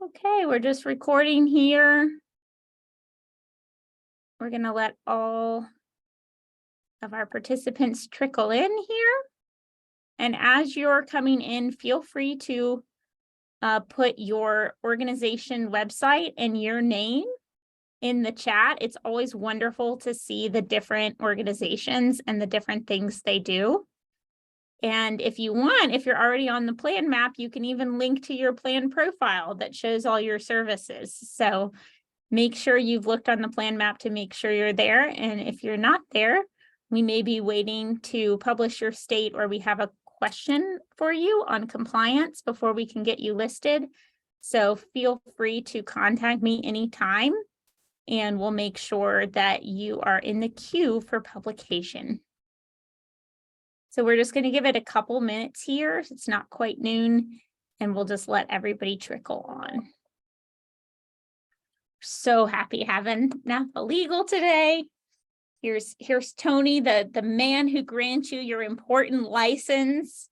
Okay, we're just recording here. We're going to let all of our participants trickle in here. And as you're coming in, feel free to put your organization website and your name in the chat. It's always wonderful to see the different organizations and the different things they do. And if you want, if you're already on the plan map, you can even link to your plan profile that shows all your services. So make sure you've looked on the plan map to make sure you're there. And if you're not there, we may be waiting to publish your state, or we have a question for you on compliance before we can get you listed. So feel free to contact me anytime, and we'll make sure that you are in the queue for publication. So we're just going to give it a couple minutes here. It's not quite noon, and we'll just let everybody trickle on. So happy having Napa Legal today. Here's Tony, the man who grants you your important license.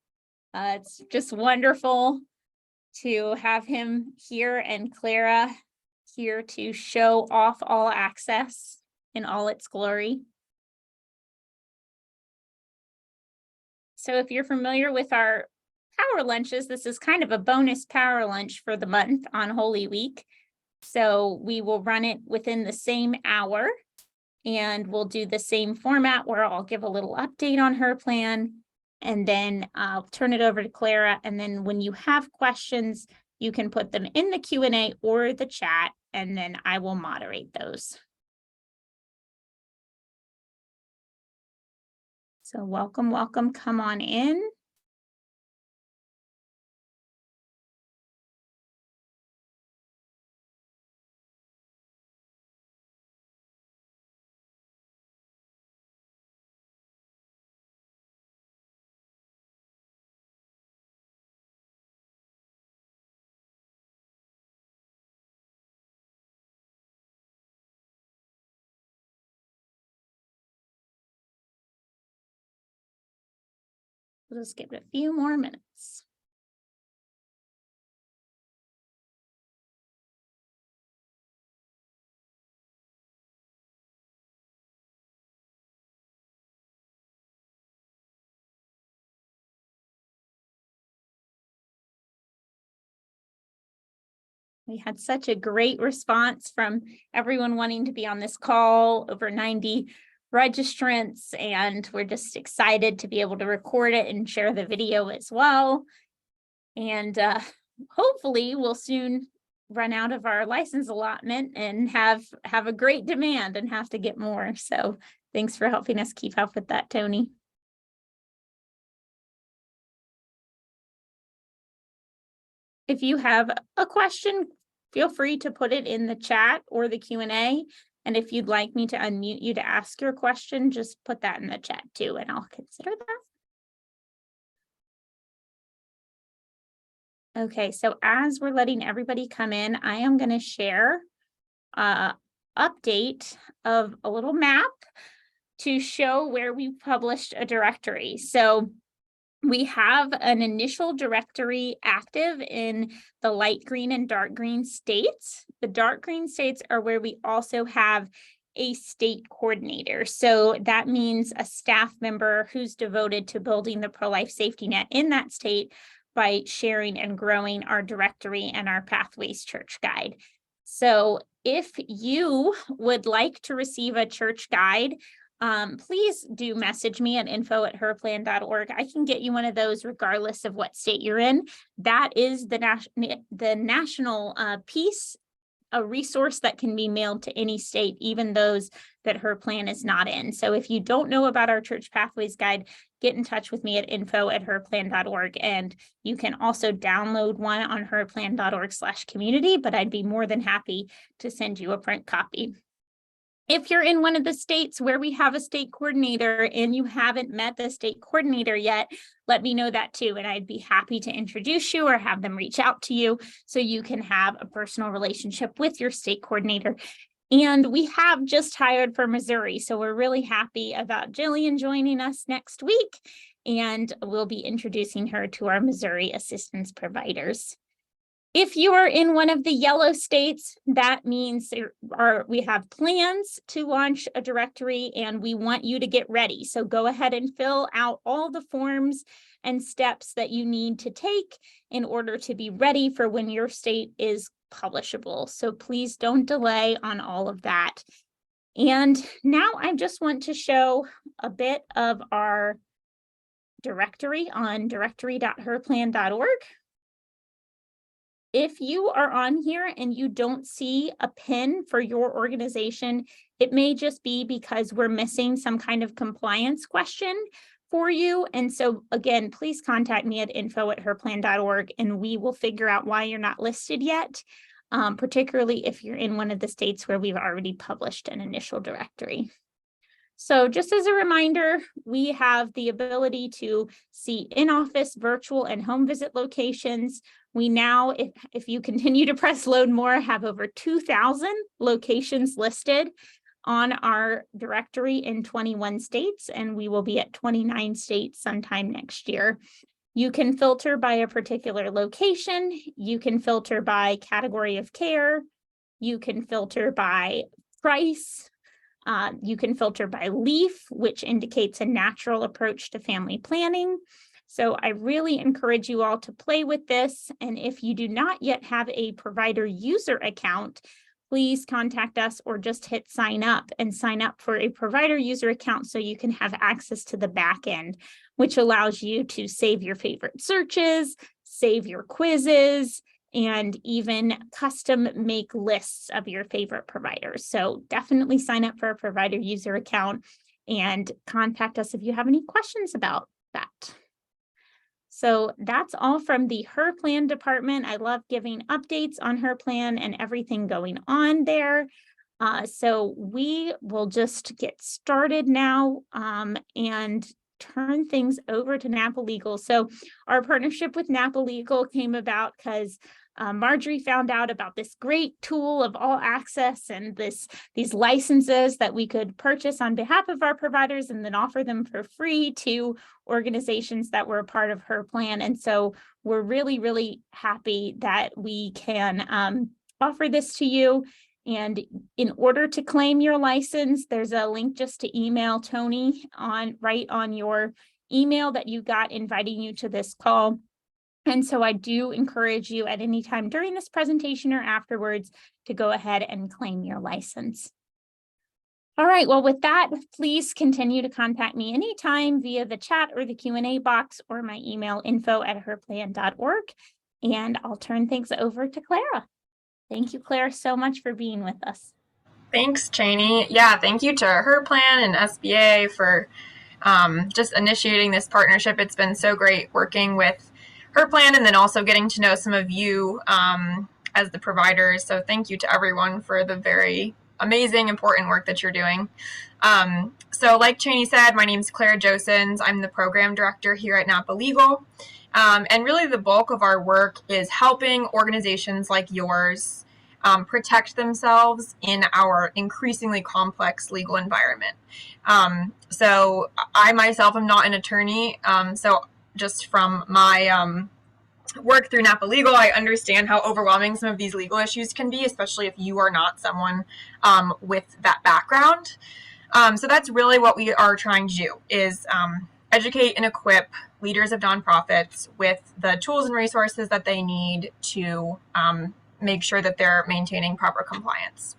It's just wonderful to have him here, and Clara here to show off All Access in all its glory. So if you're familiar with our power lunches, this is kind of a bonus power lunch for the month on Holy Week. So we will run it within the same hour, and we'll do the same format where I'll give a little update on her plan, and then I'll turn it over to Clara. And then when you have questions, you can put them in the Q&A or the chat, and then I will moderate those. So welcome, welcome, come on in. We'll just give it a few more minutes. We had such a great response from everyone wanting to be on this call, over 90 registrants, and we're just excited to be able to record it and share the video as well. And hopefully we'll soon run out of our license allotment and have a great demand and have to get more. So thanks for helping us keep up with that, Tony. If you have a question, feel free to put it in the chat or the Q&A. And if you'd like me to unmute you to ask your question, just put that in the chat too, and I'll consider that. Okay, so as we're letting everybody come in, I am going to share an update of a little map to show where we've published a directory. So we have an initial directory active in the light green and dark green states. The dark green states are where we also have a state coordinator. So that means a staff member who's devoted to building the pro-life safety net in that state by sharing and growing our directory and our Pathways Church Guide. So if you would like to receive a church guide, please do message me at info@herplan.org. I can get you one of those regardless of what state you're in. That is the national piece, a resource that can be mailed to any state, even those that her plan is not in. So if you don't know about our Church Pathways Guide, get in touch with me at info@herplan.org. And you can also download one on herplan.org/community, but I'd be more than happy to send you a print copy. If you're in one of the states where we have a state coordinator and you haven't met the state coordinator yet, let me know that too. And I'd be happy to introduce you or have them reach out to you so you can have a personal relationship with your state coordinator. And we have just hired for Missouri. So we're really happy about Jillian joining us next week. And we'll be introducing her to our Missouri assistance providers. If you are in one of the yellow states, that means we have plans to launch a directory and we want you to get ready. So go ahead and fill out all the forms and steps that you need to take in order to be ready for when your state is publishable. So please don't delay on all of that. And now I just want to show a bit of our directory on directory.herplan.org. If you are on here and you don't see a pin for your organization, it may just be because we're missing some kind of compliance question for you. And so again, please contact me at info@herplan.org and we will figure out why you're not listed yet, particularly if you're in one of the states where we've already published an initial directory. So just as a reminder, we have the ability to see in-office, virtual, and home visit locations. We now, if you continue to press load more, have over 2,000 locations listed on our directory in 21 states, and we will be at 29 states sometime next year. You can filter by a particular location. You can filter by category of care. You can filter by price. You can filter by LEAF, which indicates a natural approach to family planning. So I really encourage you all to play with this. And if you do not yet have a provider user account, please contact us or just hit sign up and sign up for a provider user account so you can have access to the back end, which allows you to save your favorite searches, save your quizzes, and even custom make lists of your favorite providers. So definitely sign up for a provider user account and contact us if you have any questions about that. So that's all from the HerPlan department. I love giving updates on HerPlan and everything going on there. So we will just get started now and turn things over to Napa Legal. So our partnership with Napa Legal came about because Marjorie found out about this great tool of all access and these licenses that we could purchase on behalf of our providers and then offer them for free to organizations that were a part of her plan. And so we're really, really happy that we can offer this to you. And in order to claim your license, there's a link just to email Tony right on your email that you got inviting you to this call. And so I do encourage you at any time during this presentation or afterwards to go ahead and claim your license. All right, well, with that, please continue to contact me anytime via the chat or the Q&A box or my email info@herplan.org. And I'll turn things over to Clara. Thank you, Clara, so much for being with us. Thanks, Cheney. Yeah, thank you to HerPlan and SBA for just initiating this partnership. It's been so great working with HerPlan and then also getting to know some of you as the providers. So thank you to everyone for the very amazing, important work that you're doing. So like Cheney said, my name is Clara Josens. I'm the program director here at Napa Legal. And really the bulk of our work is helping organizations like yours protect themselves in our increasingly complex legal environment. So I myself am not an attorney. So just from my work through Napa Legal, I understand how overwhelming some of these legal issues can be, especially if you are not someone with that background. So that's really what we are trying to do is educate and equip leaders of nonprofits with the tools and resources that they need to make sure that they're maintaining proper compliance.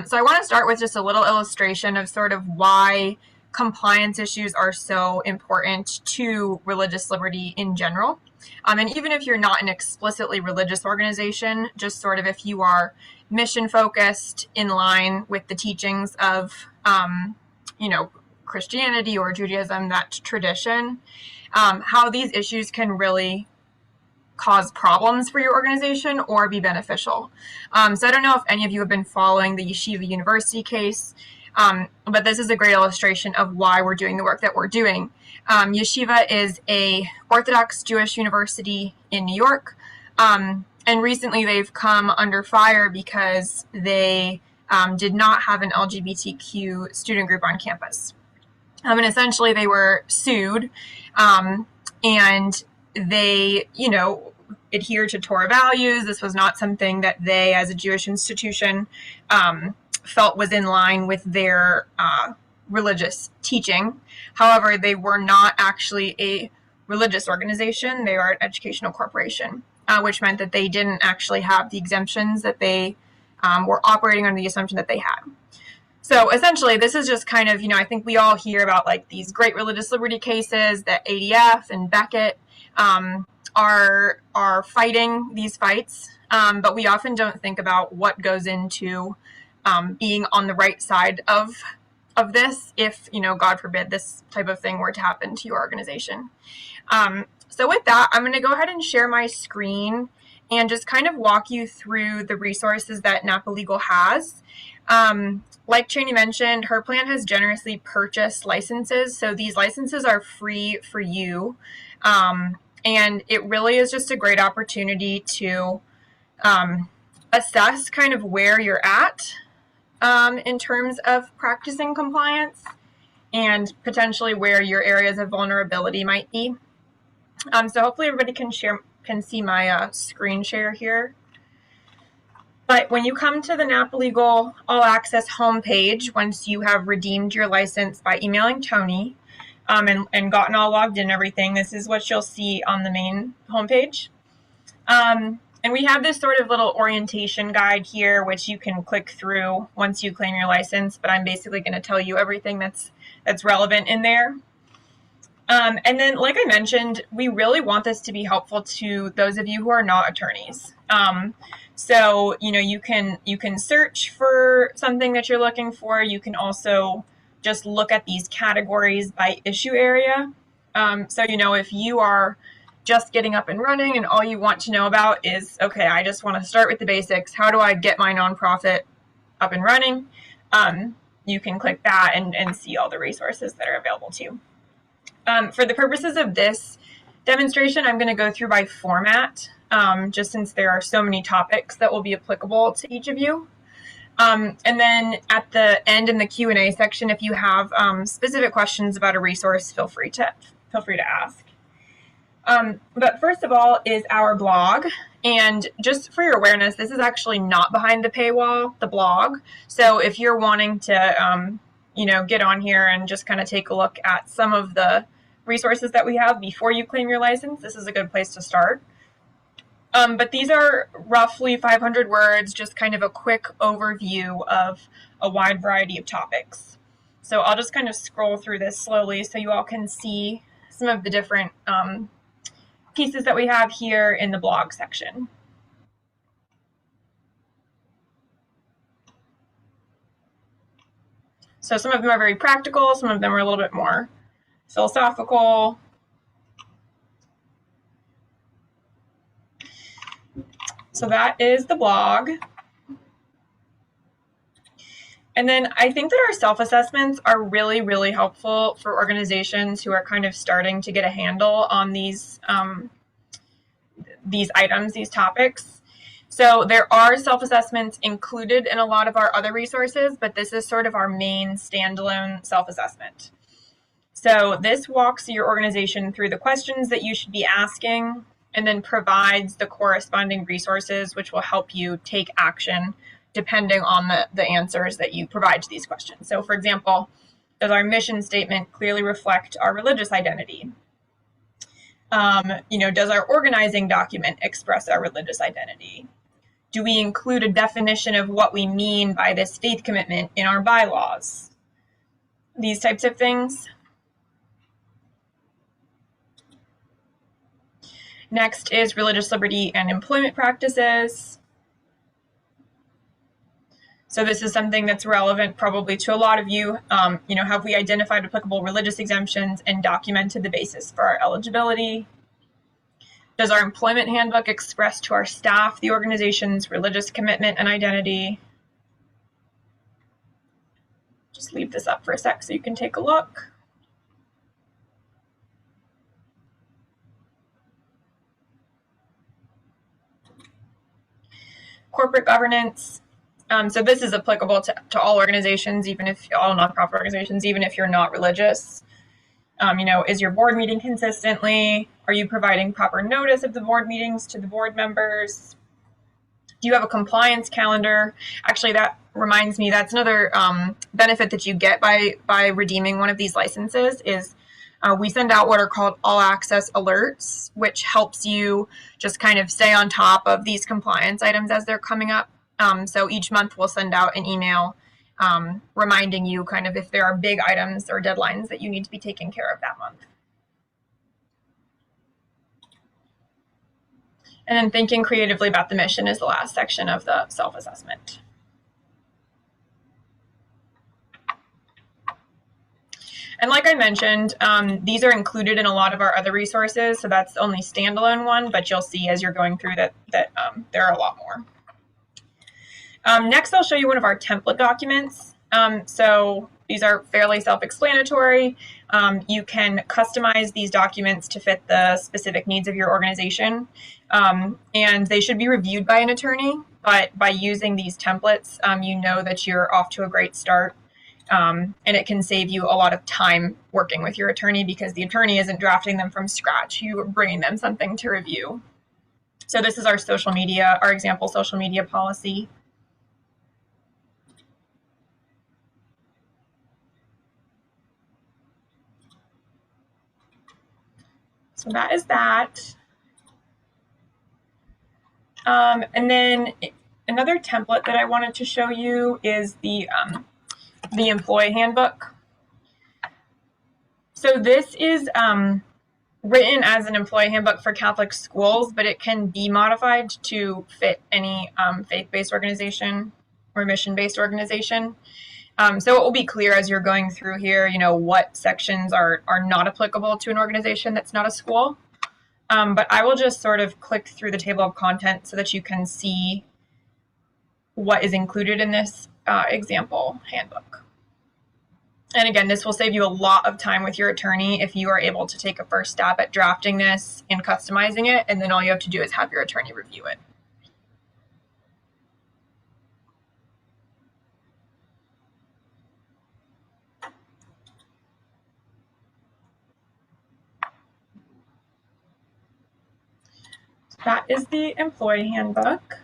So I want to start with just a little illustration of sort of why compliance issues are so important to religious liberty in general. And even if you're not an explicitly religious organization, just sort of if you are mission focused in line with the teachings of, Christianity or Judaism, that tradition, how these issues can really cause problems for your organization or be beneficial. So I don't know if any of you have been following the Yeshiva University case, but this is a great illustration of why we're doing the work that we're doing. Yeshiva is a Orthodox Jewish university in New York, and recently they've come under fire because they did not have an LGBTQ student group on campus. And essentially they were sued, and they, adhere to Torah values. This was not something that they, as a Jewish institution, felt was in line with their religious teaching. However, they were not actually a religious organization. They are an educational corporation, which meant that they didn't actually have the exemptions that they were operating under the assumption that they had. So essentially, this is just kind of, I think we all hear about like these great religious liberty cases that ADF and Beckett are fighting these fights, but we often don't think about what goes into being on the right side of this if, God forbid, this type of thing were to happen to your organization. So with that, I'm going to go ahead and share my screen and just kind of walk you through the resources that Napa Legal has. Like Cheney mentioned, her plan has generously purchased licenses. So these licenses are free for you. And it really is just a great opportunity to assess kind of where you're at in terms of practicing compliance and potentially where your areas of vulnerability might be. So hopefully everybody can see my screen share here. But when you come to the Napa Legal All Access homepage, once you have redeemed your license by emailing Tony and gotten all logged in and everything, this is what you'll see on the main homepage. And we have this sort of little orientation guide here, which you can click through once you claim your license, but I'm basically going to tell you everything that's relevant in there. And then, like I mentioned, we really want this to be helpful to those of you who are not attorneys. So, you can search for something that you're looking for. You can also just look at these categories by issue area. So, if you are just getting up and running and all you want to know about is, okay, I just want to start with the basics. How do I get my nonprofit up and running? You can click that and see all the resources that are available to you. For the purposes of this demonstration, I'm going to go through by format, just since there are so many topics that will be applicable to each of you. And then at the end in the Q&A section, if you have specific questions about a resource, feel free to ask. But first of all is our blog. And just for your awareness, this is actually not behind the paywall, the blog. So if you're wanting to, get on here and just kind of take a look at some of the resources that we have before you claim your license, this is a good place to start. But these are roughly 500 words, just kind of a quick overview of a wide variety of topics. So I'll just kind of scroll through this slowly so you all can see some of the different pieces that we have here in the blog section. So some of them are very practical, some of them are a little bit more philosophical. So that is the blog. And then I think that our self-assessments are really, really helpful for organizations who are kind of starting to get a handle on these items, these topics. So there are self-assessments included in a lot of our other resources, but this is sort of our main standalone self-assessment. So this walks your organization through the questions that you should be asking and then provides the corresponding resources which will help you take action depending on the answers that you provide to these questions. So for example, does our mission statement clearly reflect our religious identity? Does our organizing document express our religious identity? Do we include a definition of what we mean by this faith commitment in our bylaws? These types of things. Next is religious liberty and employment practices. So this is something that's relevant probably to a lot of you. Have we identified applicable religious exemptions and documented the basis for our eligibility? Does our employment handbook express to our staff the organization's religious commitment and identity? Just leave this up for a sec so you can take a look. Corporate governance. So this is applicable to all organizations, even if all nonprofit organizations, even if you're not religious. Is your board meeting consistently? Are you providing proper notice of the board meetings to the board members? Do you have a compliance calendar? Actually, that reminds me, that's another benefit that you get by redeeming one of these licenses is we send out what are called all access alerts, which helps you just kind of stay on top of these compliance items as they're coming up. So each month we'll send out an email reminding you kind of if there are big items or deadlines that you need to be taking care of that month. And then thinking creatively about the mission is the last section of the self-assessment. And like I mentioned, these are included in a lot of our other resources, so that's the only standalone one, but you'll see as you're going through that there are a lot more. Next, I'll show you one of our template documents. So these are fairly self-explanatory. You can customize these documents to fit the specific needs of your organization, and they should be reviewed by an attorney, but by using these templates, you know that you're off to a great start. And it can save you a lot of time working with your attorney because the attorney isn't drafting them from scratch. You're bringing them something to review. So this is our social media, our example social media policy. So that is that. And then another template that I wanted to show you is the employee handbook. So this is written as an employee handbook for Catholic schools, but it can be modified to fit any faith-based organization or mission-based organization. So it will be clear as you're going through here, you know, what sections are not applicable to an organization that's not a school. But I will just sort of click through the table of content so that you can see what is included in this example handbook. And again, this will save you a lot of time with your attorney if you are able to take a first stab at drafting this and customizing it, and then all you have to do is have your attorney review it. That is the employee handbook.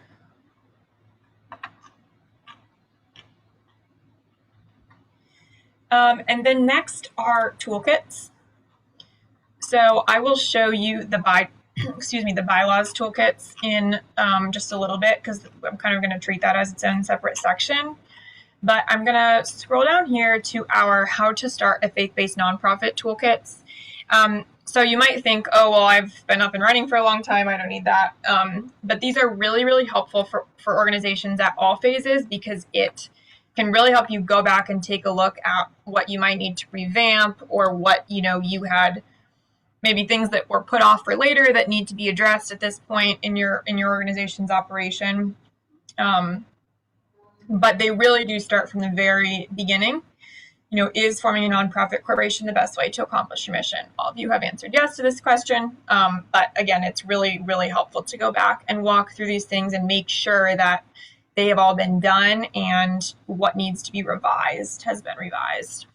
And then next are toolkits. So I will show you the bylaws toolkits in just a little bit because I'm kind of going to treat that as its own separate section. But I'm going to scroll down here to our How to Start a Faith-Based Nonprofit toolkits. So you might think, oh, well, I've been up and running for a long time. I don't need that. But these are really, really helpful for organizations at all phases because it can really help you go back and take a look at what you might need to revamp or what, you know, you had maybe things that were put off for later that need to be addressed at this point in your organization's operation. But they really do start from the very beginning. You know, is forming a nonprofit corporation the best way to accomplish your mission? All of you have answered yes to this question. But again, it's really, really helpful to go back and walk through these things and make sure that they have all been done and what needs to be revised has been revised.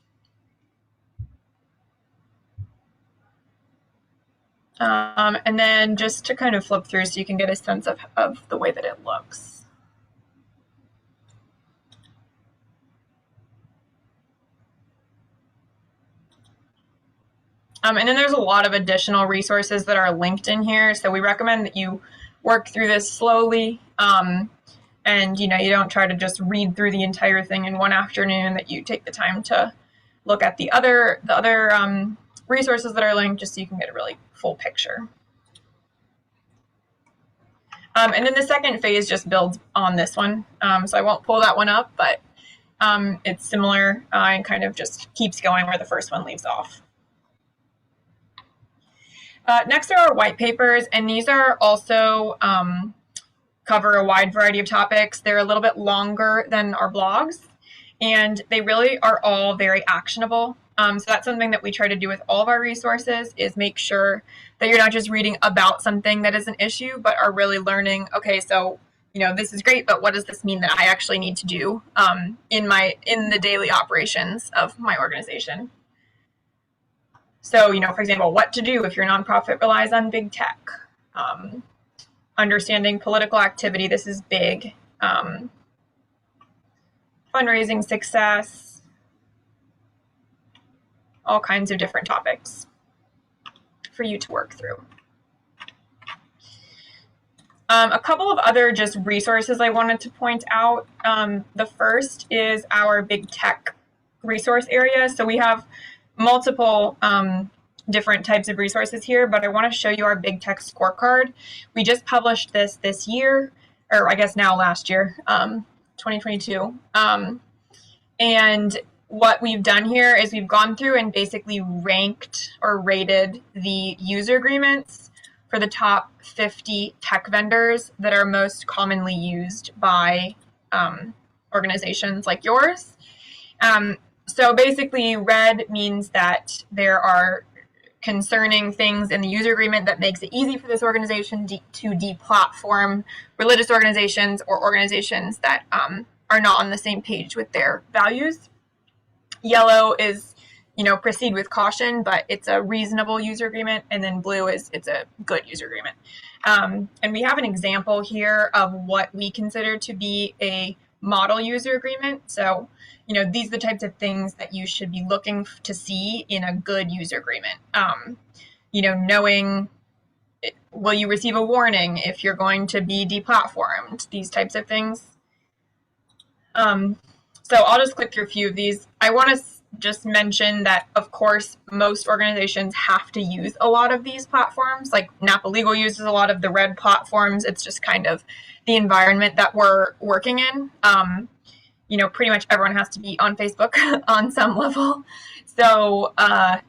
And then just to kind of flip through so you can get a sense of the way that it looks. And then there's a lot of additional resources that are linked in here. So we recommend that you work through this slowly. And, you know, you don't try to just read through the entire thing in one afternoon, that you take the time to look at the other resources that are linked just so you can get a really full picture. And then the second phase just builds on this one. So I won't pull that one up, but it's similar and kind of just keeps going where the first one leaves off. Next are our white papers, and these are also cover a wide variety of topics. They're a little bit longer than our blogs, and they really are all very actionable. So that's something that we try to do with all of our resources, is make sure that you're not just reading about something that is an issue, but are really learning, okay, so, you know, this is great, but what does this mean that I actually need to do in the daily operations of my organization? So, for example, what to do if your nonprofit relies on big tech. Understanding political activity, this is big. Fundraising success, all kinds of different topics for you to work through. A couple of other just resources I wanted to point out. The first is our big tech resource area. So we have multiple different types of resources here, but I want to show you our big tech scorecard. We just published this year, or I guess now last year, 2022. And what we've done here is we've gone through and basically ranked or rated the user agreements for the top 50 tech vendors that are most commonly used by organizations like yours. So basically, red means that there are concerning things in the user agreement that makes it easy for this organization to deplatform religious organizations or organizations that are not on the same page with their values. Yellow is proceed with caution, but it's a reasonable user agreement. And then blue is it's a good user agreement. And we have an example here of what we consider to be a model user agreement. So, these are the types of things that you should be looking to see in a good user agreement. Knowing will you receive a warning if you're going to be deplatformed, these types of things. So I'll just click through a few of these. I want to just mention that, of course, most organizations have to use a lot of these platforms. Like Napa Legal uses a lot of the red platforms. It's just kind of the environment that we're working in. Pretty much everyone has to be on Facebook on some level. So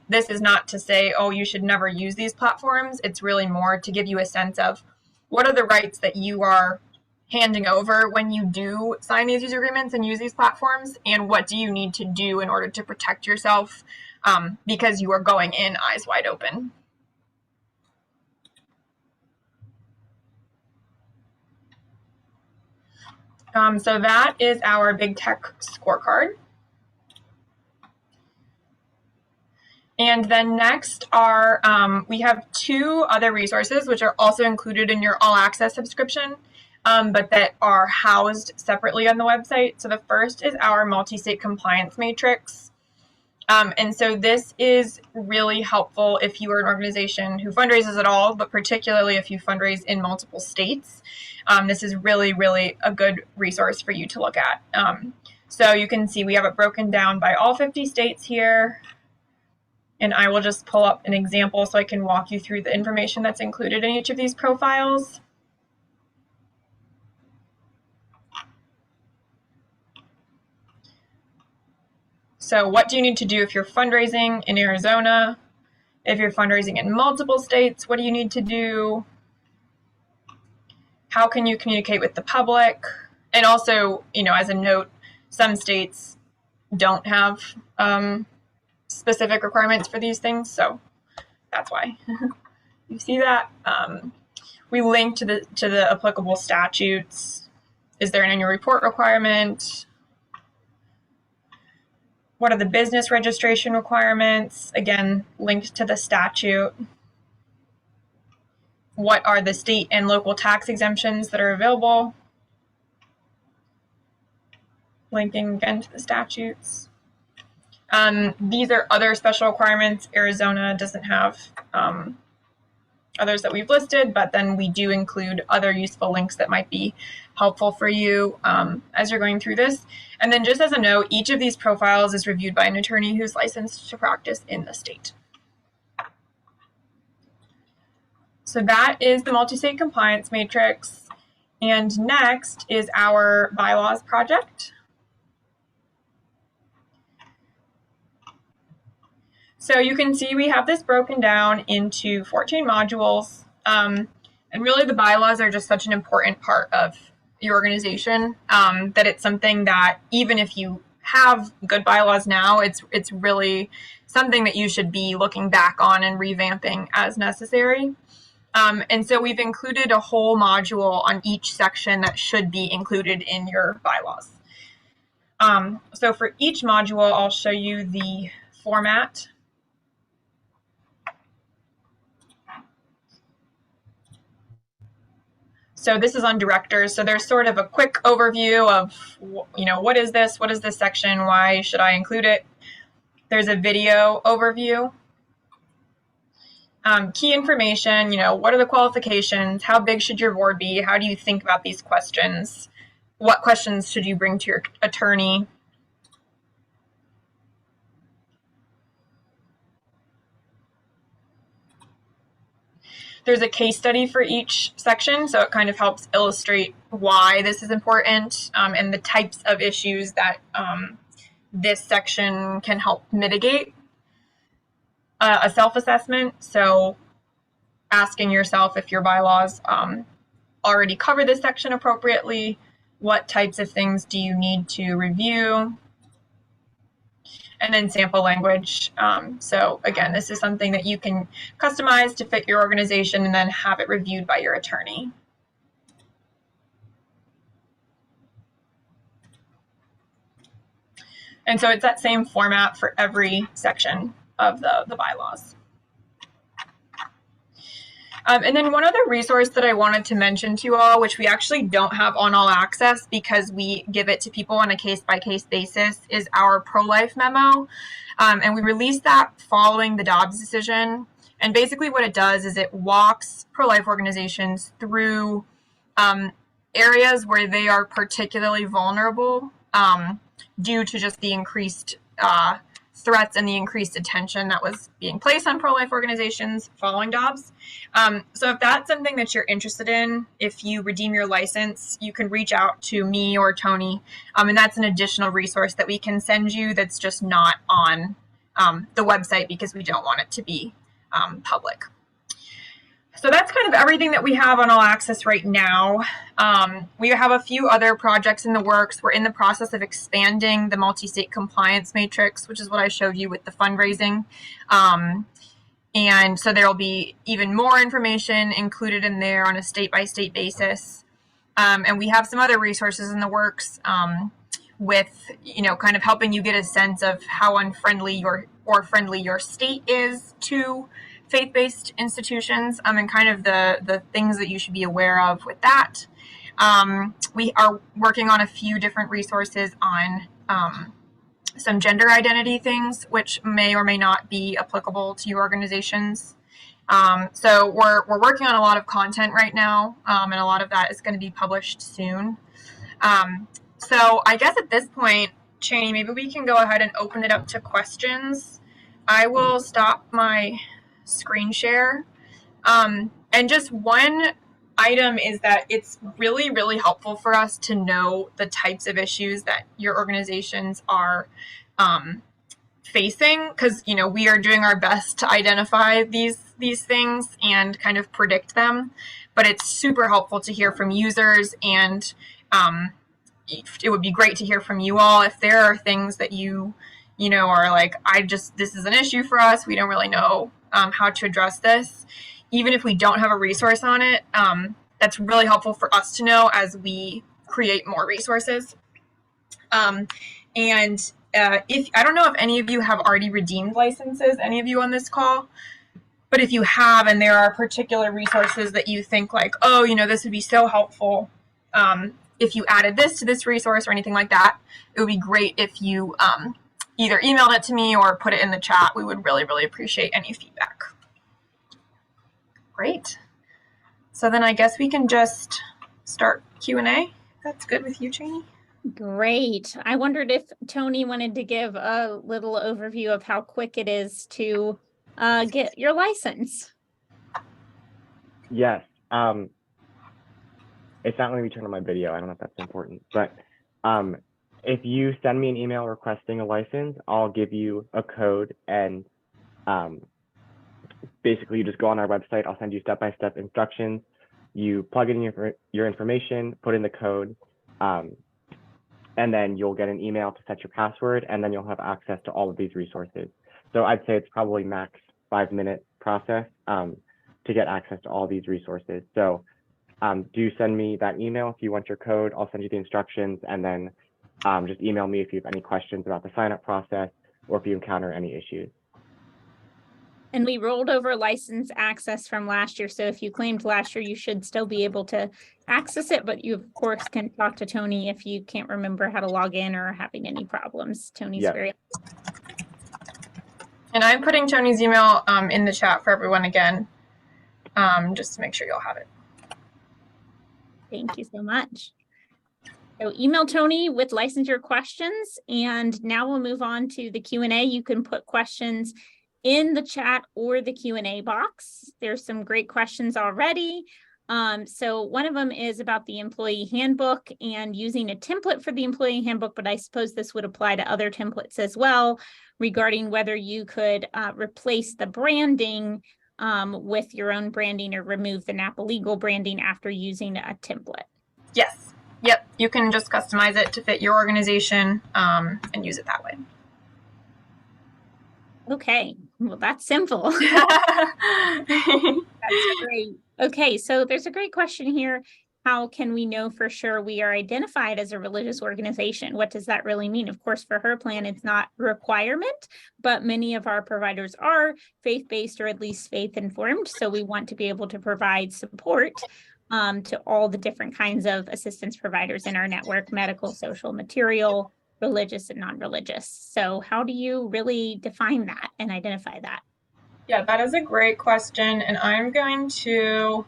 this is not to say, oh, you should never use these platforms. It's really more to give you a sense of what are the rights that you are handing over when you do sign these user agreements and use these platforms, and what do you need to do in order to protect yourself because you are going in eyes wide open. So that is our big tech scorecard. And then next are, we have two other resources which are also included in your all access subscription. But that are housed separately on the website. So the first is our multi-state compliance matrix. And so this is really helpful if you are an organization who fundraises at all, but particularly if you fundraise in multiple states. This is really, really a good resource for you to look at. So you can see we have it broken down by all 50 states here. And I will just pull up an example so I can walk you through the information that's included in each of these profiles. So what do you need to do if you're fundraising in Arizona? If you're fundraising in multiple states, what do you need to do? How can you communicate with the public? And also, as a note, some states don't have specific requirements for these things, so that's why. You see that? We link to the applicable statutes. Is there an annual report requirement? What are the business registration requirements? Again, linked to the statute. What are the state and local tax exemptions that are available? Linking again to the statutes. These are other special requirements. Arizona doesn't have others that we've listed, but then we do include other useful links that might be helpful for you as you're going through this. And then just as a note, each of these profiles is reviewed by an attorney who's licensed to practice in the state. So that is the multi-state compliance matrix. And next is our bylaws project. So you can see we have this broken down into 14 modules. And really the bylaws are just such an important part of your organization that it's something that even if you have good bylaws now, it's really something that you should be looking back on and revamping as necessary. And so we've included a whole module on each section that should be included in your bylaws. So for each module, I'll show you the format. So this is on directors. So there's sort of a quick overview of, what is this? What is this section? Why should I include it? There's a video overview. Key information, what are the qualifications? How big should your board be? How do you think about these questions? What questions should you bring to your attorney? There's a case study for each section, so it kind of helps illustrate why this is important and the types of issues that this section can help mitigate. A self-assessment, so asking yourself if your bylaws already cover this section appropriately, what types of things do you need to review, and then sample language. So again, this is something that you can customize to fit your organization and then have it reviewed by your attorney. And so it's that same format for every section of the bylaws. And then one other resource that I wanted to mention to you all, which we actually don't have on All Access because we give it to people on a case-by-case basis, is our pro-life memo. And we released that following the Dobbs decision. And basically what it does is it walks pro-life organizations through areas where they are particularly vulnerable due to just the increased threats and the increased attention that was being placed on pro-life organizations following Dobbs. So if that's something that you're interested in, if you redeem your license, you can reach out to me or Tony, and that's an additional resource that we can send you that's just not on the website because we don't want it to be public. So that's kind of everything that we have on All Access right now. We have a few other projects in the works. We're in the process of expanding the multi-state compliance matrix, which is what I showed you with the fundraising. And so there'll be even more information included in there on a state-by-state basis. And we have some other resources in the works with, kind of helping you get a sense of how unfriendly or friendly your state is to faith-based institutions and kind of the things that you should be aware of with that. We are working on a few different resources on some gender identity things, which may or may not be applicable to your organizations. So we're working on a lot of content right now, and a lot of that is going to be published soon. So I guess at this point, Cheney, maybe we can go ahead and open it up to questions. I will stop my screen share. And just one item is that it's really, really helpful for us to know the types of issues that your organizations are facing, because we are doing our best to identify these things and kind of predict them, but it's super helpful to hear from users, and it would be great to hear from you all if there are things that you are like, this is an issue for us, we don't really know how to address this. Even if we don't have a resource on it, that's really helpful for us to know as we create more resources. If I don't know if any of you have already redeemed licenses, any of you on this call, but if you have and there are particular resources that you think like, oh, this would be so helpful if you added this to this resource or anything like that, it would be great if you either emailed it to me or put it in the chat. We would really, really appreciate any feedback. Great. So then I guess we can just start Q&A. That's good with you, Cheney? Great. I wondered if Tony wanted to give a little overview of how quick it is to get your license. Yes. It's not letting me turn on my video. I don't know if that's important, but if you send me an email requesting a license, I'll give you a code, and basically you just go on our website. I'll send you step-by-step instructions. You plug in your information, put in the code, and then you'll get an email to set your password, and then you'll have access to all of these resources. So I'd say it's probably max 5-minute process to get access to all these resources. So do send me that email if you want your code. I'll send you the instructions, and then just email me if you have any questions about the sign-up process or if you encounter any issues. And we rolled over license access from last year. So if you claimed last year, you should still be able to access it, but you of course can talk to Tony if you can't remember how to log in or are having any problems. Tony's Yep. very. And I'm putting Tony's email in the chat for everyone again, just to make sure you'll have it. Thank you so much. So email Tony with licensure questions, and now we'll move on to the Q&A. You can put questions in the chat or the Q&A box. There's some great questions already. So one of them is about the employee handbook and using a template for the employee handbook, but I suppose this would apply to other templates as well, regarding whether you could replace the branding with your own branding or remove the Napa legal branding after using a template. Yes. Yep. You can just customize it to fit your organization and use it that way. Okay, well, that's simple. That's great. Okay, so there's a great question here. How can we know for sure we are identified as a religious organization? What does that really mean? Of course, for her plan, it's not a requirement, but many of our providers are faith-based or at least faith-informed. So we want to be able to provide support to all the different kinds of assistance providers in our network: medical, social, material, religious, and non-religious. So how do you really define that and identify that? Yeah, that is a great question. And I'm going to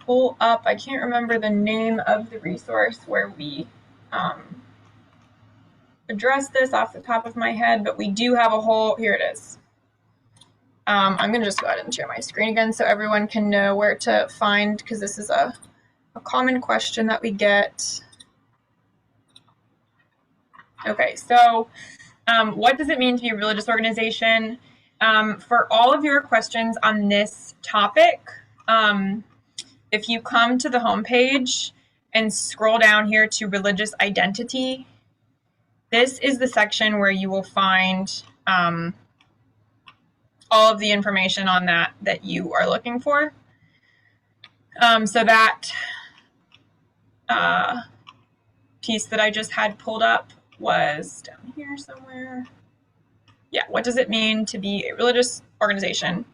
pull up, I can't remember the name of the resource where we address this off the top of my head, but we do have a whole, here it is. I'm going to just go ahead and share my screen again so everyone can know where to find, because this is a common question that we get. Okay, so what does it mean to be a religious organization? For all of your questions on this topic, if you come to the homepage and scroll down here to religious identity, this is the section where you will find all of the information on that you are looking for. So that piece that I just had pulled up was down here somewhere. Yeah, what does it mean to be a religious organization?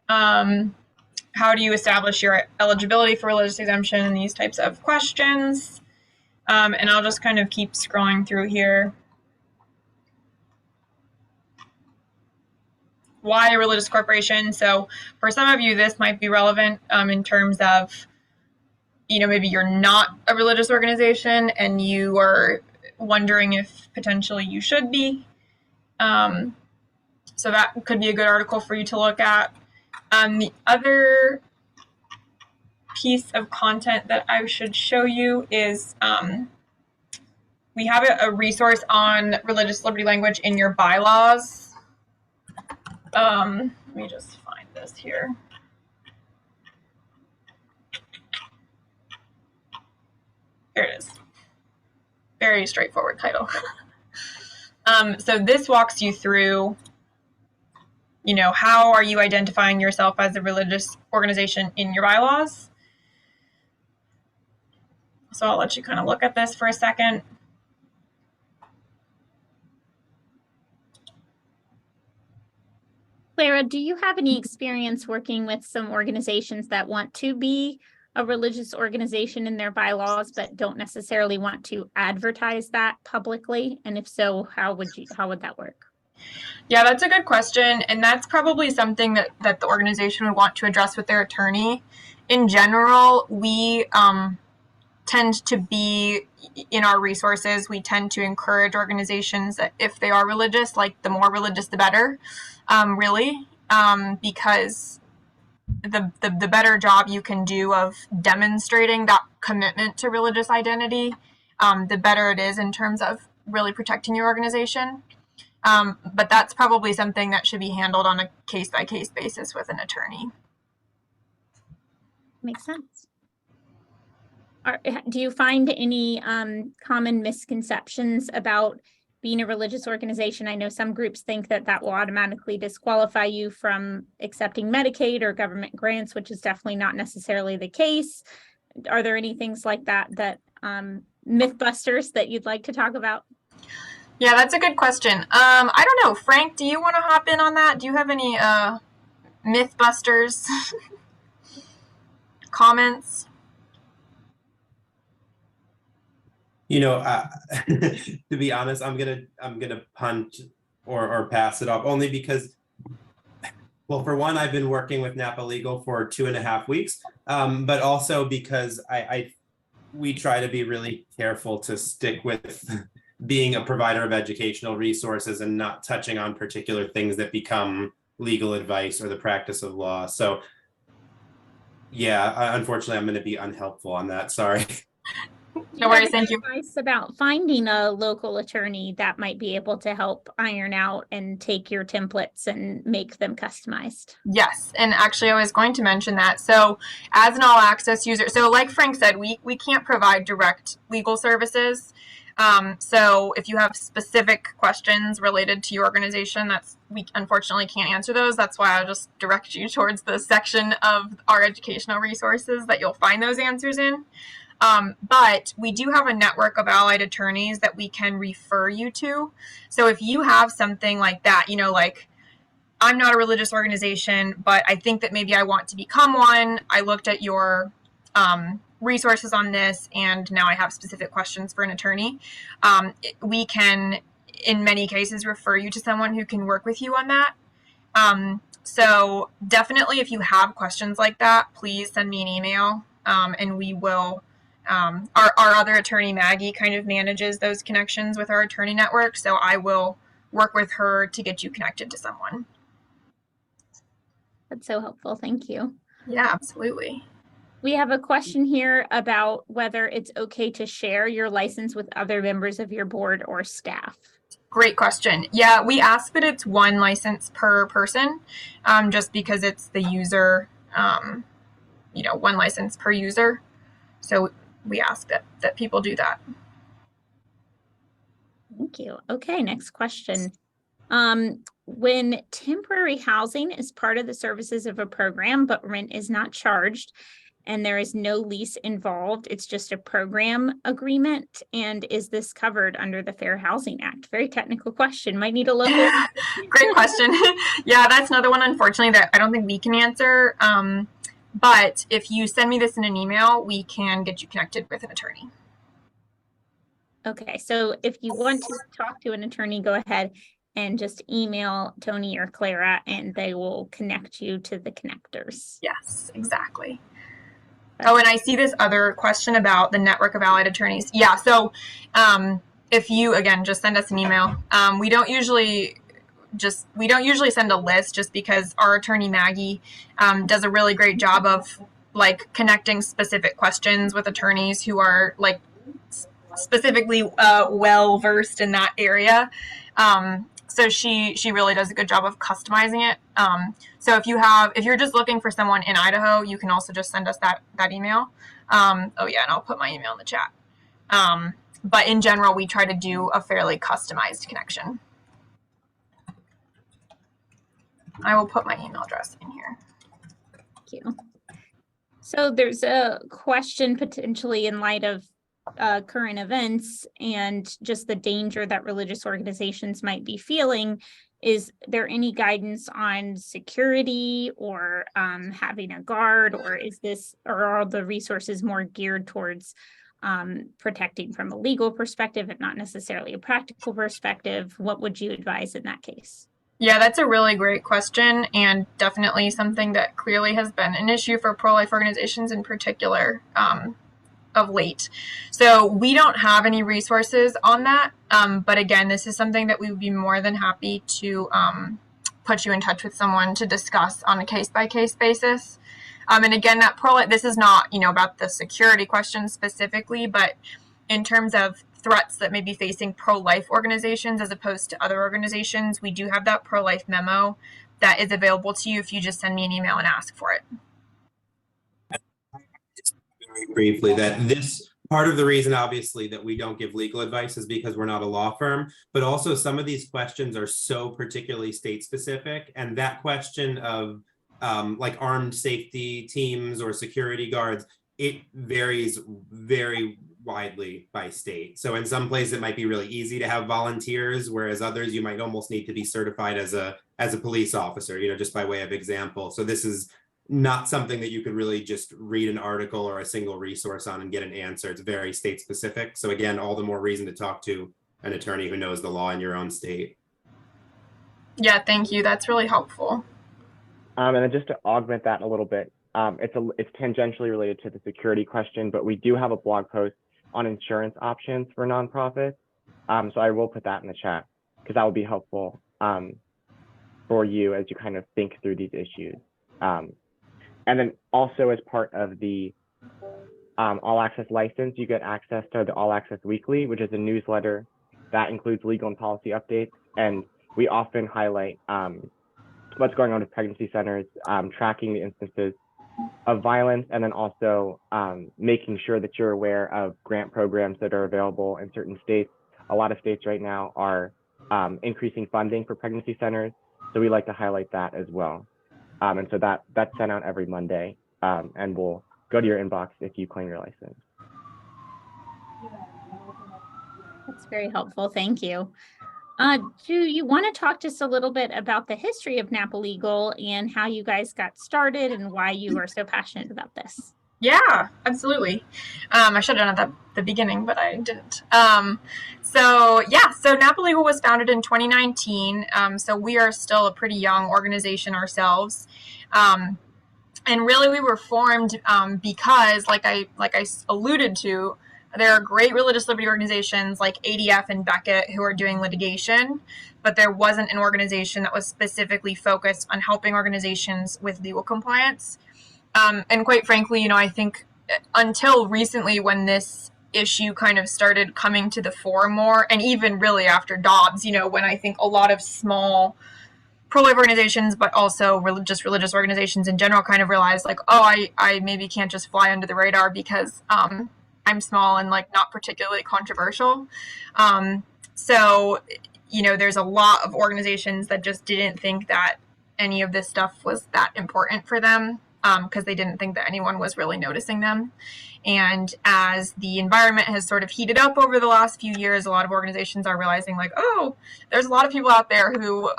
How do you establish your eligibility for religious exemption and these types of questions? And I'll just kind of keep scrolling through here. Why a religious corporation? So for some of you, this might be relevant in terms of, maybe you're not a religious organization and you are wondering if potentially you should be. So that could be a good article for you to look at. The other piece of content that I should show you is we have a resource on religious liberty language in your bylaws. Let me just find this here. Here it is. Very straightforward title. So this walks you through, how are you identifying yourself as a religious organization in your bylaws? So I'll let you kind of look at this for a second. Clara, do you have any experience working with some organizations that want to be a religious organization in their bylaws, but don't necessarily want to advertise that publicly? And if so, how would that work? Yeah, that's a good question. And that's probably something that the organization would want to address with their attorney. In general, we tend to be, in our resources, we tend to encourage organizations that if they are religious, like the more religious, the better, really, because the better job you can do of demonstrating that commitment to religious identity, the better it is in terms of really protecting your organization. But that's probably something that should be handled on a case-by-case basis with an attorney. Makes sense. Do you find any common misconceptions about being a religious organization? I know some groups think that will automatically disqualify you from accepting Medicaid or government grants, which is definitely not necessarily the case. Are there any things like that mythbusters that you'd like to talk about? Yeah, that's a good question. I don't know, Frank, do you want to hop in on that? Do you have any Mythbusters. Comments? To be honest, I'm gonna punt or pass it off, only because, well, for one, I've been working with Napa Legal for 2.5 weeks, but also because we try to be really careful to stick with being a provider of educational resources and not touching on particular things that become legal advice or the practice of law. So yeah, unfortunately, I'm going to be unhelpful on that. Sorry. No worries, thank you. Advice about finding a local attorney that might be able to help iron out and take your templates and make them customized. Yes, and actually I was going to mention that. So as an all access user, so like Frank said, we can't provide direct legal services. So if you have specific questions related to your organization, we unfortunately can't answer those. That's why I'll just direct you towards the section of our educational resources that you'll find those answers in. But we do have a network of allied attorneys that we can refer you to. So if you have something like that, like I'm not a religious organization, but I think that maybe I want to become one. I looked at your resources on this, and now I have specific questions for an attorney. We can, in many cases, refer you to someone who can work with you on that. So definitely, if you have questions like that, please send me an email, and we will. Our other attorney, Maggie, kind of manages those connections with our attorney network, so I will work with her to get you connected to someone. That's so helpful. Thank you. Yeah, absolutely. We have a question here about whether it's okay to share your license with other members of your board or staff. Great question. Yeah, we ask that it's one license per person, just because it's the user, one license per user. So we ask that people do that. Thank you. Okay, next question. When temporary housing is part of the services of a program, but rent is not charged and there is no lease involved, it's just a program agreement. And is this covered under the Fair Housing Act? Very technical question. Might need a local. Great question. Yeah, that's another one, unfortunately, that I don't think we can answer. But if you send me this in an email, we can get you connected with an attorney. Okay, so if you want to talk to an attorney, go ahead and just email Tony or Clara and they will connect you to the connectors. Yes, exactly. Oh, and I see this other question about the network of allied attorneys. Yeah, so if you, again, just send us an email. We don't usually send a list, just because our attorney Maggie does a really great job of connecting specific questions with attorneys who are specifically well versed in that area. So she really does a good job of customizing it. So if you're just looking for someone in Idaho, you can also just send us that email. Oh yeah, and I'll put my email in the chat. But in general, we try to do a fairly customized connection. I will put my email address in here. Thank you. So there's a question potentially in light of current events and just the danger that religious organizations might be feeling. Is there any guidance on security or having a guard, or are the resources more geared towards protecting from a legal perspective and not necessarily a practical perspective? What would you advise in that case? Yeah, that's a really great question, and definitely something that clearly has been an issue for pro-life organizations in particular of late. So we don't have any resources on that, but again, this is something that we would be more than happy to put you in touch with someone to discuss on a case-by-case basis. And again, this is not about the security question specifically, but in terms of threats that may be facing pro-life organizations as opposed to other organizations, we do have that pro-life memo that is available to you if you just send me an email and ask for it. Very briefly, that this part of the reason, obviously, that we don't give legal advice is because we're not a law firm, but also some of these questions are so particularly state specific, and that question of armed safety teams or security guards, it varies very widely by state. So in some places it might be really easy to have volunteers, whereas others you might almost need to be certified as a police officer, just by way of example. So this is not something that you could really just read an article or a single resource on and get an answer. It's very state specific. So again, all the more reason to talk to an attorney who knows the law in your own state. Yeah, thank you. That's really helpful. And then just to augment that a little bit, it's tangentially related to the security question, but we do have a blog post on insurance options for nonprofits. So I will put that in the chat because that will be helpful for you as you kind of think through these issues. And then also as part of the All Access license, you get access to the All Access Weekly, which is a newsletter that includes legal and policy updates. And we often highlight what's going on with pregnancy centers, tracking the instances of violence, and then also making sure that you're aware of grant programs that are available in certain states. A lot of states right now are increasing funding for pregnancy centers. So we like to highlight that as well. And so that's sent out every Monday and will go to your inbox if you claim your license. That's very helpful. Thank you. Do you want to talk to us a little bit about the history of Napa Legal and how you guys got started and why you are so passionate about this? Yeah, absolutely. I should have done it at the beginning, but I didn't. So Napa Legal was founded in 2019. So we are still a pretty young organization ourselves. And really we were formed because, like I alluded to, there are great religious liberty organizations like ADF and Beckett who are doing litigation, but there wasn't an organization that was specifically focused on helping organizations with legal compliance. And quite frankly, I think until recently when this issue kind of started coming to the fore more, and even really after Dobbs, when I think a lot of small pro-life organizations, but also religious organizations in general kind of realized like, oh, I maybe can't just fly under the radar because I'm small and like not particularly controversial. So there's a lot of organizations that just didn't think that any of this stuff was that important for them because they didn't think that anyone was really noticing them. And as the environment has sort of heated up over the last few years, a lot of organizations are realizing like, oh, there's a lot of people out there who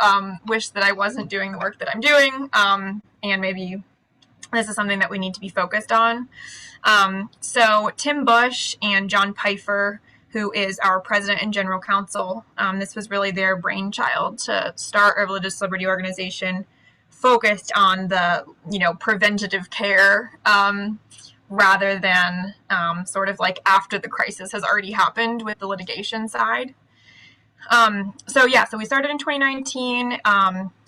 wish that I wasn't doing the work that I'm doing. And maybe this is something that we need to be focused on. So Tim Bush and John Pfeiffer, who is our president and general counsel, this was really their brainchild to start a religious liberty organization focused on the, preventative care rather than sort of like after the crisis has already happened with the litigation side. So we started in 2019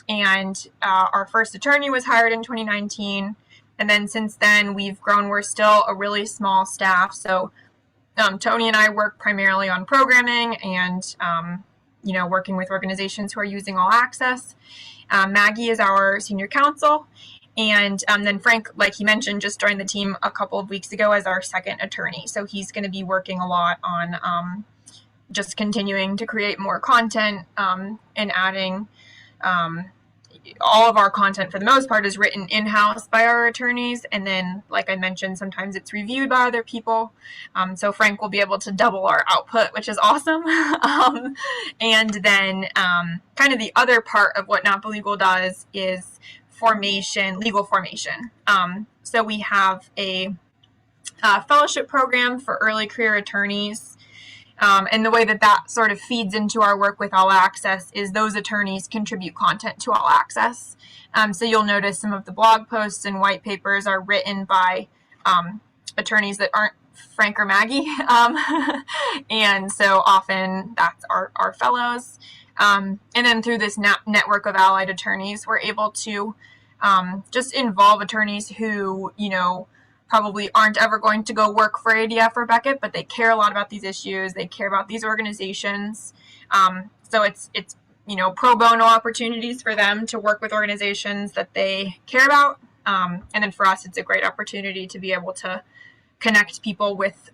and our first attorney was hired in 2019. And then since then we've grown. We're still a really small staff. So Tony and I work primarily on programming and, working with organizations who are using All Access. Maggie is our senior counsel. And then Frank, like he mentioned, just joined the team a couple of weeks ago as our second attorney. So he's going to be working a lot on just continuing to create more content and adding all of our content for the most part is written in-house by our attorneys. And then, like I mentioned, sometimes it's reviewed by other people. So Frank will be able to double our output, which is awesome. And then kind of the other part of what Napa Legal does is legal formation. So we have a fellowship program for early career attorneys. And the way that sort of feeds into our work with All Access is those attorneys contribute content to All Access. So you'll notice some of the blog posts and white papers are written by attorneys that aren't Frank or Maggie. And so often that's our fellows. And then through this network of allied attorneys, we're able to just involve attorneys who, probably aren't ever going to go work for ADF or Beckett, but they care a lot about these issues. They care about these organizations. So it's pro bono opportunities for them to work with organizations that they care about. And then for us, it's a great opportunity to be able to connect people with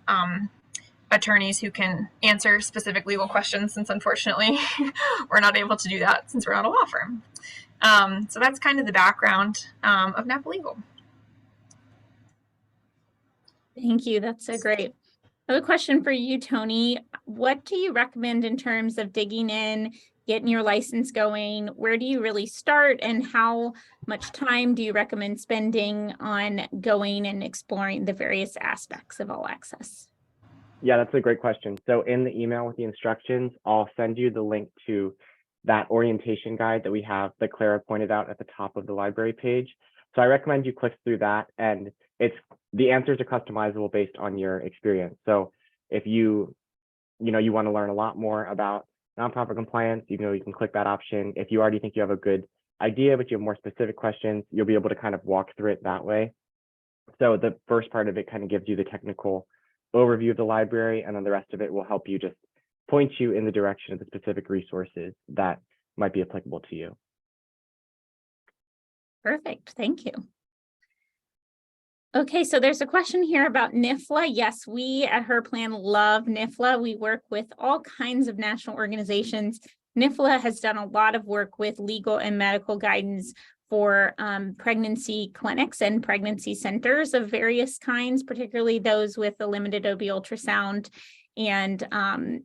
attorneys who can answer specific legal questions, since unfortunately we're not able to do that since we're not a law firm. So that's kind of the background of Napa Legal. Thank you. That's so great. I have a question for you, Tony. What do you recommend in terms of digging in, getting your license going? Where do you really start, and how much time do you recommend spending on going and exploring the various aspects of All Access? Yeah, that's a great question. So in the email with the instructions, I'll send you the link to that orientation guide that we have that Clara pointed out at the top of the library page. So I recommend you click through that, and the answers are customizable based on your experience. So if you want to learn a lot more about nonprofit compliance, you can click that option. If you already think you have a good idea, but you have more specific questions, you'll be able to kind of walk through it that way. So the first part of it kind of gives you the technical overview of the library, and then the rest of it will help you just point you in the direction of the specific resources that might be applicable to you. Perfect. Thank you. Okay, so there's a question here about NIFLA. Yes, we at Her Plan love NIFLA. We work with all kinds of national organizations. NIFLA has done a lot of work with legal and medical guidance for pregnancy clinics and pregnancy centers of various kinds, particularly those with a limited OB ultrasound and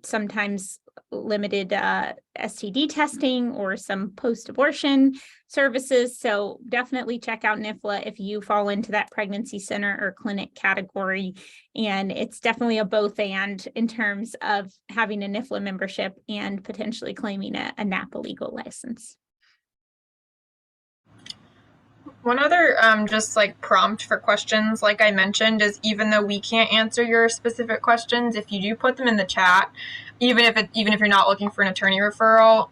sometimes limited STD testing or some post-abortion services. So definitely check out NIFLA if you fall into that pregnancy center or clinic category. And it's definitely a both and in terms of having a NIFLA membership and potentially claiming a Napa legal license. One other just like prompt for questions, like I mentioned, is even though we can't answer your specific questions, if you do put them in the chat, even if you're not looking for an attorney referral,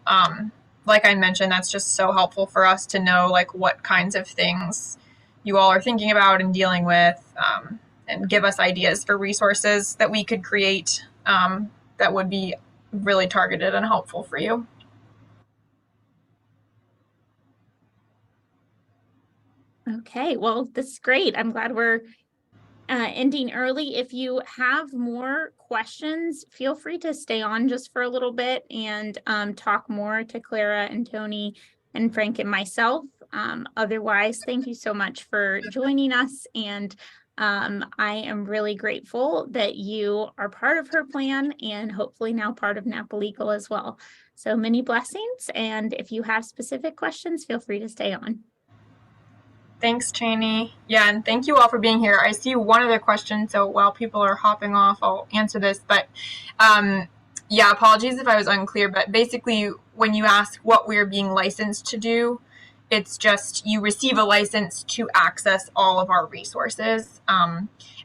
like I mentioned, that's just so helpful for us to know like what kinds of things you all are thinking about and dealing with, and give us ideas for resources that we could create that would be really targeted and helpful for you. Okay, well, this is great. I'm glad we're ending early. If you have more questions, feel free to stay on just for a little bit and talk more to Clara and Tony and Frank and myself. Otherwise, thank you so much for joining us. And I am really grateful that you are part of Her Plan and hopefully now part of Napa Legal as well. So many blessings. And if you have specific questions, feel free to stay on. Thanks, Cheney. Yeah, and thank you all for being here. I see one other question, so while people are hopping off, I'll answer this. But yeah, apologies if I was unclear, but basically when you ask what we're being licensed to do, it's just you receive a license to access all of our resources,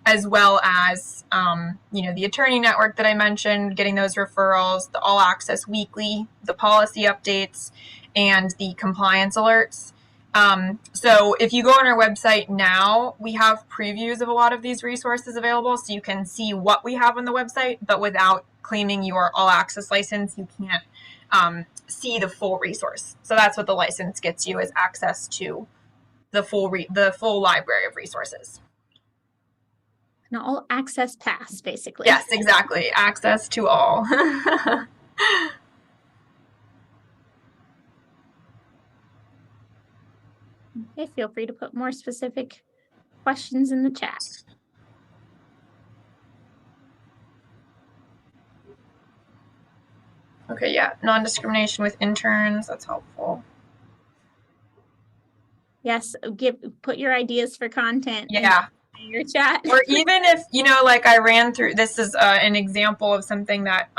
as well as the attorney network that I mentioned, getting those referrals, the All Access Weekly, the policy updates, and the compliance alerts. So if you go on our website now, we have previews of a lot of these resources available, so you can see what we have on the website, but without claiming your all access license, you can't see the full resource. So that's what the license gets you, is access to the full library of resources. An all access pass, basically. Yes, exactly. Access to all. Okay, feel free to put more specific questions in the chat. Okay, yeah, non-discrimination with interns, that's helpful. Yes, put your ideas for content. Yeah. In your chat. Or even if, like I ran through, this is an example of something that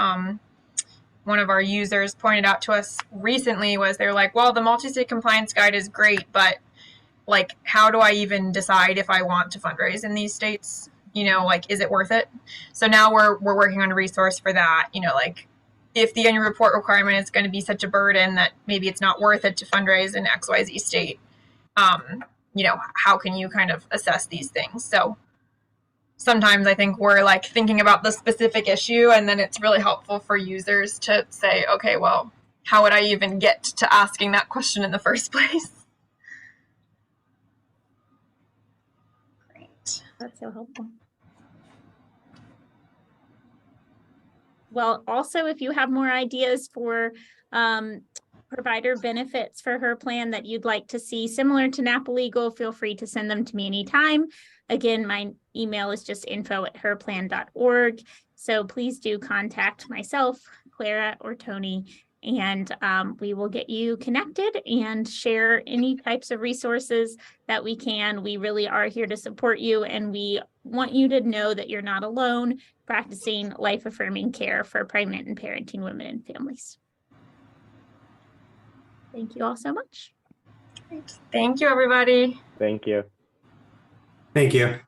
one of our users pointed out to us recently, was they're like, well, the multi-state compliance guide is great, but like, how do I even decide if I want to fundraise in these states? Is it worth it? So now we're working on a resource for that, like if the annual report requirement is going to be such a burden that maybe it's not worth it to fundraise in XYZ state. How can you kind of assess these things? So sometimes I think we're like thinking about the specific issue, and then it's really helpful for users to say, okay, well, how would I even get to asking that question in the first place? Great. That's so helpful. Well, also, if you have more ideas for provider benefits for Her Plan that you'd like to see similar to Napa Legal, feel free to send them to me anytime. Again, my email is just info@herplan.org. So please do contact myself, Clara, or Tony, and we will get you connected and share any types of resources that we can. We really are here to support you, and we want you to know that you're not alone practicing life-affirming care for pregnant and parenting women and families. Thank you all so much. Thank you, everybody. Thank you. Thank you.